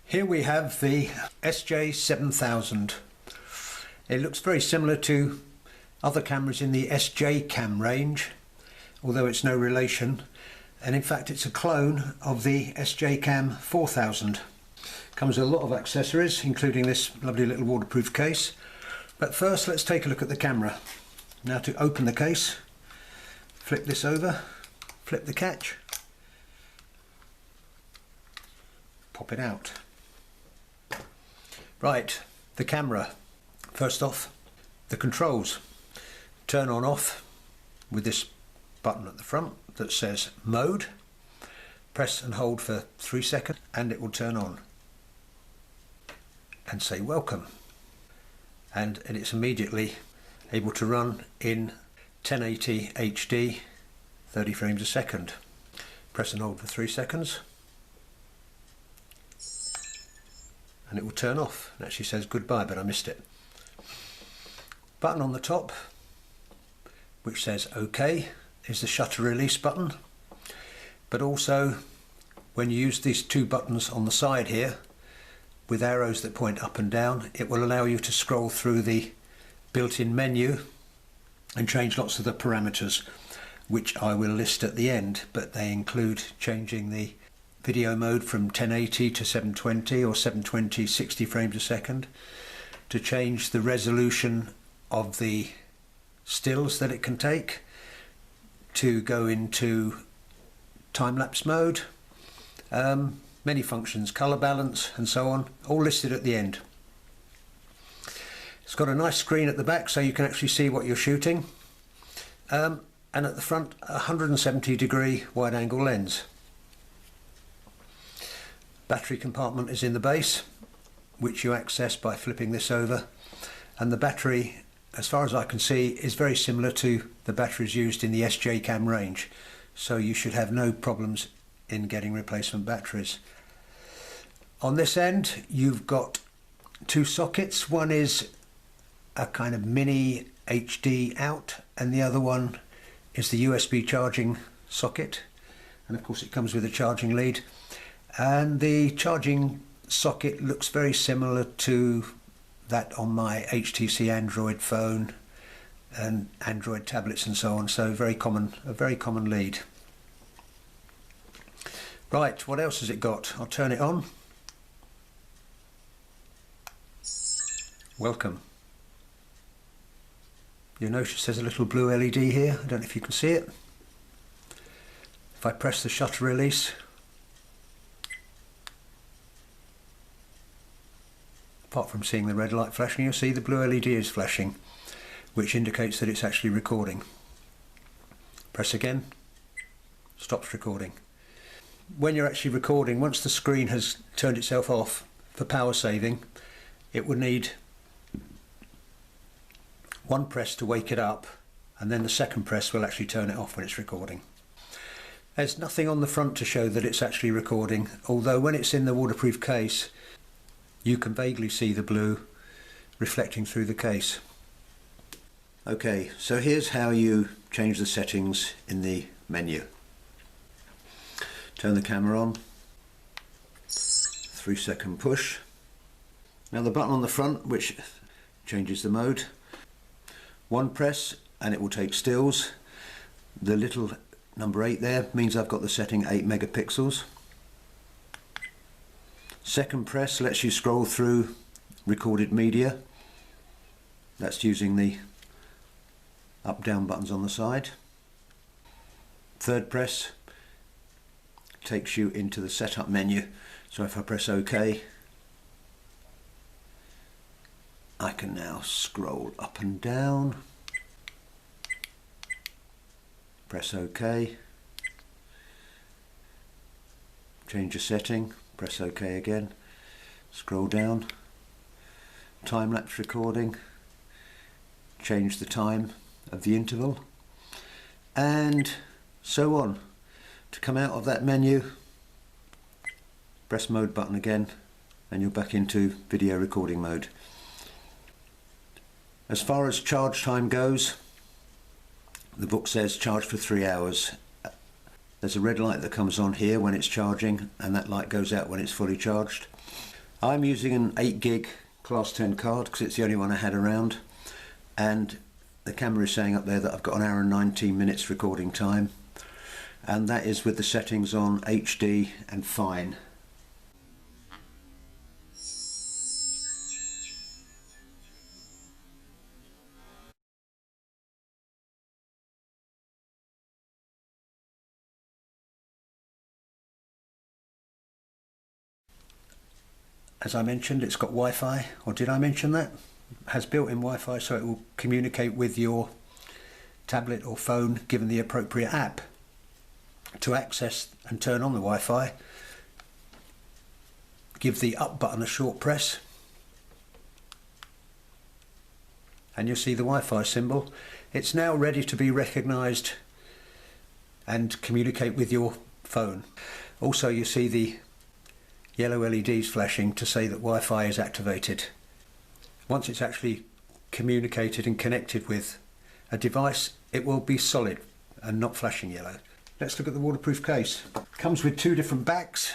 Here we have the SJ7000. It looks very similar to other cameras in the SJ Cam range, although it's no relation, and in fact it's a clone of the SJ Cam 4000. Comes with a lot of accessories, including this lovely little waterproof case. But first let's take a look at the camera. Now, to open the case, flip this over, flip the catch, pop it out. Right, the camera. First off, the controls. Turn on off with this button at the front that says mode. Press and hold for 3 seconds and it will turn on and say welcome. And it's immediately able to run in 1080 HD 30 frames a second. Press and hold for 3 seconds and it will turn off. It actually says goodbye, but I missed it. Button on the top which says OK is the shutter release button, but also when you use these two buttons on the side here with arrows that point up and down, it will allow you to scroll through the built-in menu and change lots of the parameters, which I will list at the end, but they include changing the video mode from 1080 to 720 or 720 60 frames a second, to change the resolution of the stills that it can take, to go into time-lapse mode, many functions, colour balance and so on, all listed at the end. It's got a nice screen at the back so you can actually see what you're shooting, and at the front a 170 degree wide angle lens. Battery compartment is in the base, which you access by flipping this over, and the battery, as far as I can see, is very similar to the batteries used in the SJ Cam range, so you should have no problems in getting replacement batteries. On this end you've got two sockets. One is a kind of mini HD out and the other one is the USB charging socket, and of course it comes with a charging lead. And the charging socket looks very similar to that on my HTC Android phone and Android tablets and so on, so a very common lead. Right, what else has it got? I'll turn it on. Welcome. You'll notice there's a little blue LED here. I don't know if you can see it. If I press the shutter release, apart from seeing the red light flashing, you'll see the blue LED is flashing, which indicates that it's actually recording. Press again, stops recording. When you're actually recording, once the screen has turned itself off for power saving, it would need one press to wake it up, and then the second press will actually turn it off when it's recording. There's nothing on the front to show that it's actually recording, although when it's in the waterproof case you can vaguely see the blue reflecting through the case. Okay, so here's how you change the settings in the menu. Turn the camera on, 3 second push. Now the button on the front, which changes the mode, one press and it will take stills. The little number 8 there means I've got the setting 8 megapixels. Second press lets you scroll through recorded media. That's using the up down buttons on the side. Third press takes you into the setup menu, so if I press OK, I can now scroll up and down. Press OK, change the setting, press OK again, scroll down, time-lapse recording, change the time of the interval, and so on. To come out of that menu, press mode button again and you're back into video recording mode. As far as charge time goes, the book says charge for 3 hours. There's a red light that comes on here when it's charging, and that light goes out when it's fully charged. I'm using an 8 gig class 10 card because it's the only one I had around, and the camera is saying up there that I've got 1 hour and 19 minutes recording time, and that is with the settings on HD and fine. As I mentioned, it's got Wi-Fi, or did I mention that? It has built-in Wi-Fi, so it will communicate with your tablet or phone given the appropriate app. To access and turn on the Wi-Fi, give the up button a short press and you'll see the Wi-Fi symbol. It's now ready to be recognised and communicate with your phone. Also, you see the yellow LEDs flashing to say that Wi-Fi is activated. Once it's actually communicated and connected with a device, it will be solid and not flashing yellow. Let's look at the waterproof case. Comes with 2 different backs,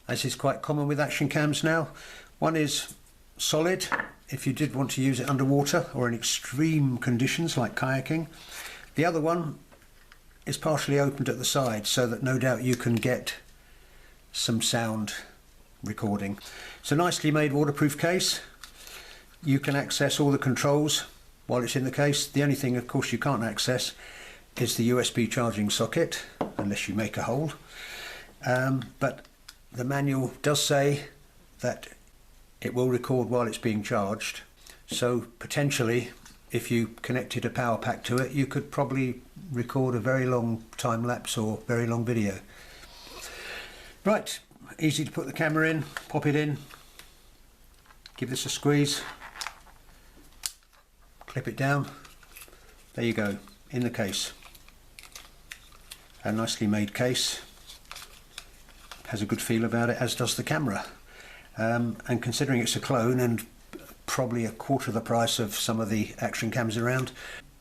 as is quite common with action cams now. One is solid if you did want to use it underwater or in extreme conditions like kayaking. The other one is partially opened at the side so that no doubt you can get some sound recording. It's a nicely made waterproof case. You can access all the controls while it's in the case. The only thing of course you can't access is the USB charging socket unless you make a hole, but the manual does say that it will record while it's being charged, so potentially if you connected a power pack to it you could probably record a very long time lapse or very long video. Right, easy to put the camera in, pop it in, give this a squeeze, clip it down, there you go, in the case. A nicely made case, has a good feel about it, as does the camera, and considering it's a clone and probably 1/4 the price of some of the action cams around,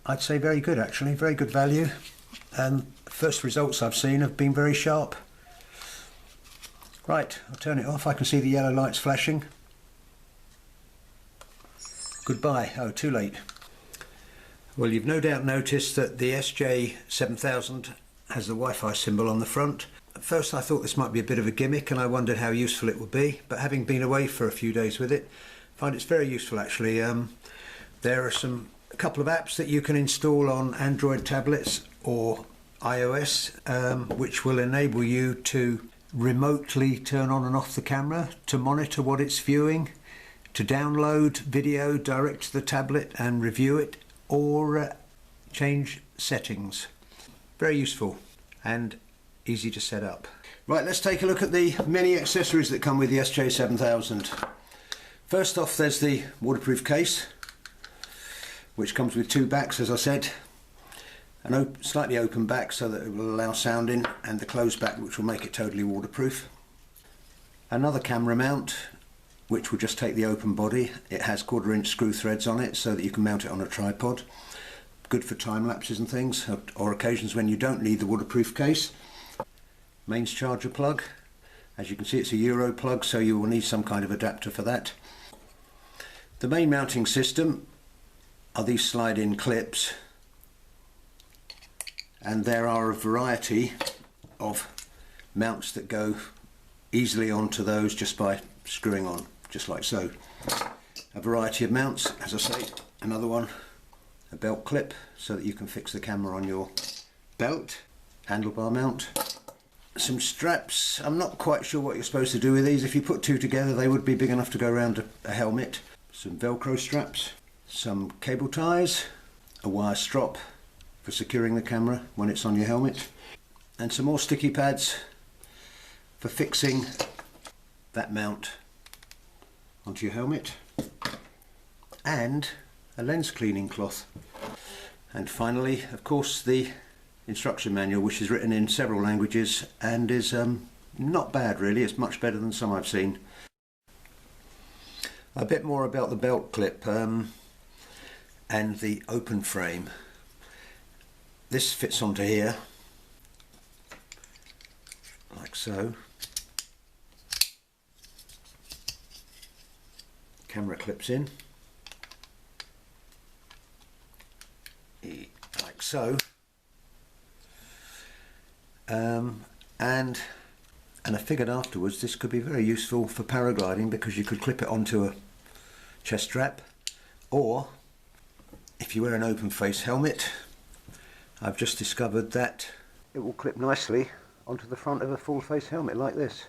I'd say very good actually, very good value, and first results I've seen have been very sharp. Right, I'll turn it off. I can see the yellow lights flashing. Goodbye. Oh, too late. Well, you've no doubt noticed that the SJ7000 has the Wi-Fi symbol on the front. At first I thought this might be a bit of a gimmick and I wondered how useful it would be, but having been away for a few days with it, I find it's very useful actually. There are a couple of apps that you can install on Android tablets or iOS, which will enable you to remotely turn on and off the camera, to monitor what it's viewing, to download video direct to the tablet and review it, or change settings. Very useful and easy to set up. Right, let's take a look at the many accessories that come with the SJ7000. First off, there's the waterproof case, which comes with 2 backs, as I said. An slightly open back so that it will allow sound in, and the closed back which will make it totally waterproof. Another camera mount which will just take the open body. It has 1/4 inch screw threads on it so that you can mount it on a tripod. Good for time lapses and things, or occasions when you don't need the waterproof case. Mains charger plug. As you can see, it's a Euro plug, so you will need some kind of adapter for that. The main mounting system are these slide-in clips, and there are a variety of mounts that go easily onto those just by screwing on, just like so. A variety of mounts, as I say. Another one, a belt clip so that you can fix the camera on your belt. Handlebar mount. Some straps. I'm not quite sure what you're supposed to do with these. If you put 2 together they would be big enough to go around a helmet. Some Velcro straps. Some cable ties. A wire strop for securing the camera when it's on your helmet, and some more sticky pads for fixing that mount onto your helmet, and a lens cleaning cloth. And finally, of course, the instruction manual, which is written in several languages and is not bad really. It's much better than some I've seen. A bit more about the belt clip and the open frame. This fits onto here, like so, camera clips in, like so, and I figured afterwards this could be very useful for paragliding, because you could clip it onto a chest strap, or if you wear an open face helmet, I've just discovered that it will clip nicely onto the front of a full face helmet like this.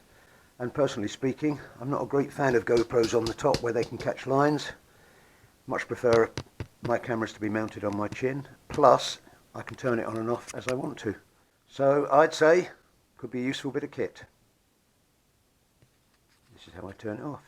And personally speaking, I'm not a great fan of GoPros on the top where they can catch lines. Much prefer my cameras to be mounted on my chin, plus I can turn it on and off as I want to. So I'd say could be a useful bit of kit. This is how I turn it off.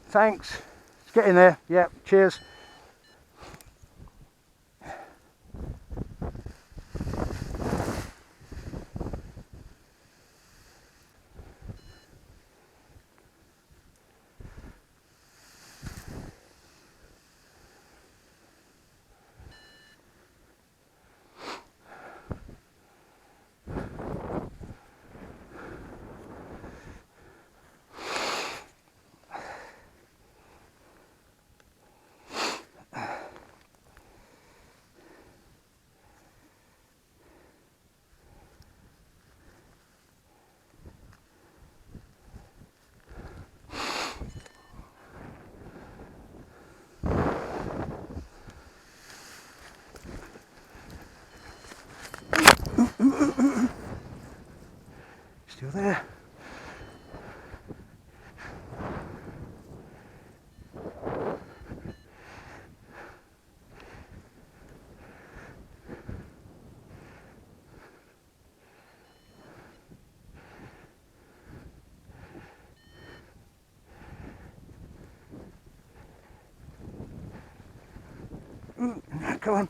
Thanks. It's getting there. Yeah, cheers. Come on.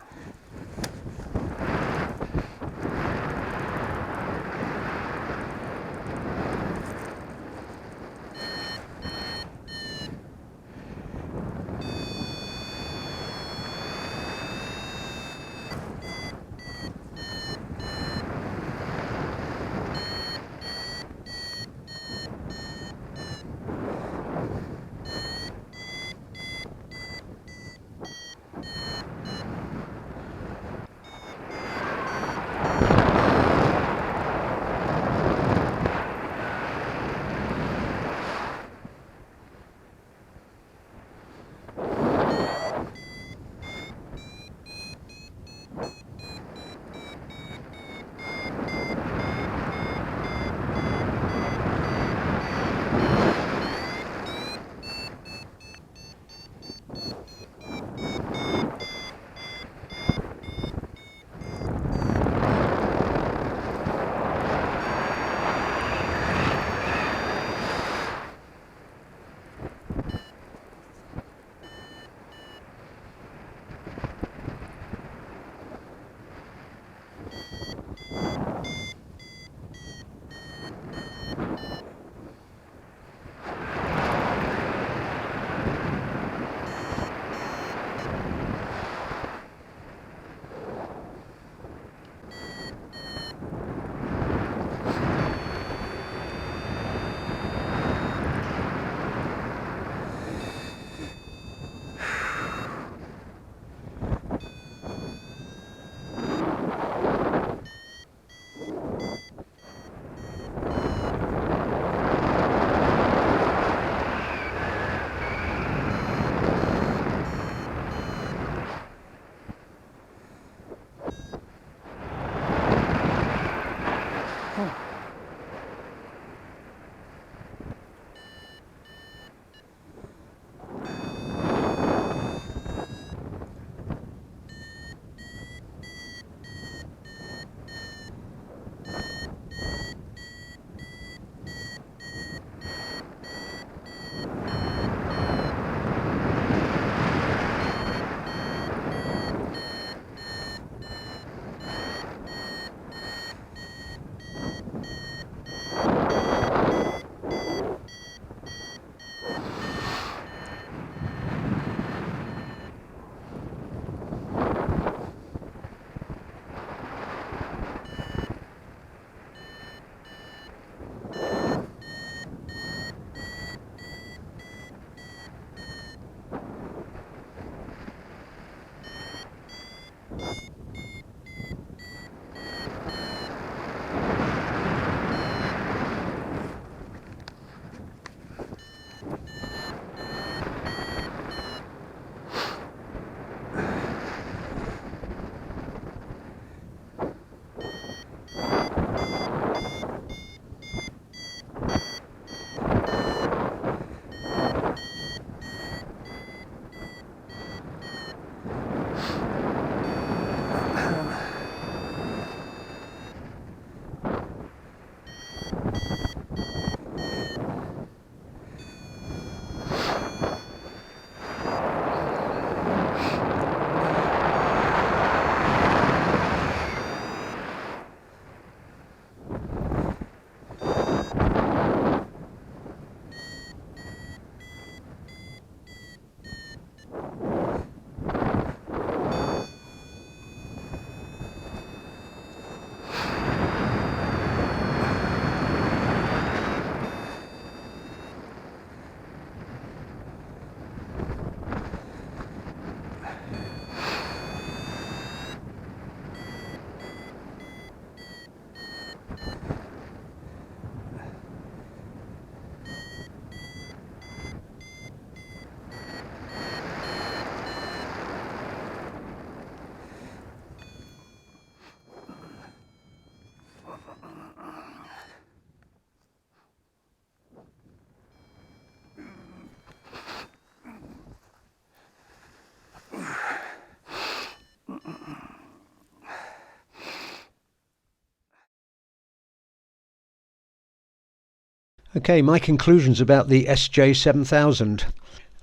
Okay, my conclusions about the SJ7000.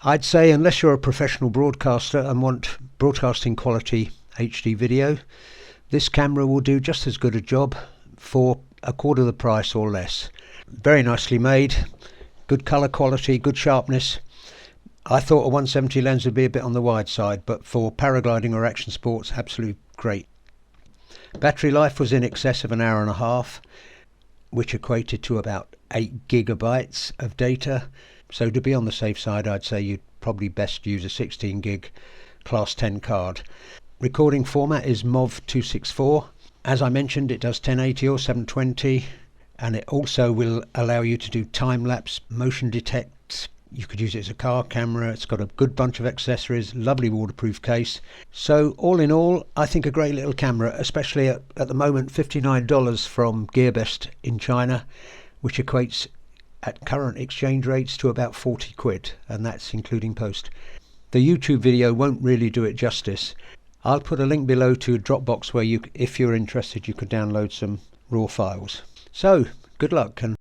I'd say unless you're a professional broadcaster and want broadcasting quality HD video. This camera will do just as good a job for a quarter of the price or less. Very nicely made, good colour quality, good sharpness. I thought a 170 lens would be a bit on the wide side, but for paragliding or action sports, absolutely great. Battery life was in excess of an hour and a half, which equated to about 8 gigabytes of data. So to be on the safe side, I'd say you'd probably best use a 16 gig class 10 card. Recording format is MOV264. As I mentioned, it does 1080 or 720, and it also will allow you to do time-lapse, motion detect. You could use it as a car camera. It's got a good bunch of accessories, lovely waterproof case. So all in all, I think a great little camera, especially at the moment $59 from GearBest in China, which equates at current exchange rates to about 40 quid, and that's including post. The YouTube video won't really do it justice. I'll put a link below to a Dropbox where you, if you're interested, you could download some raw files. So good luck and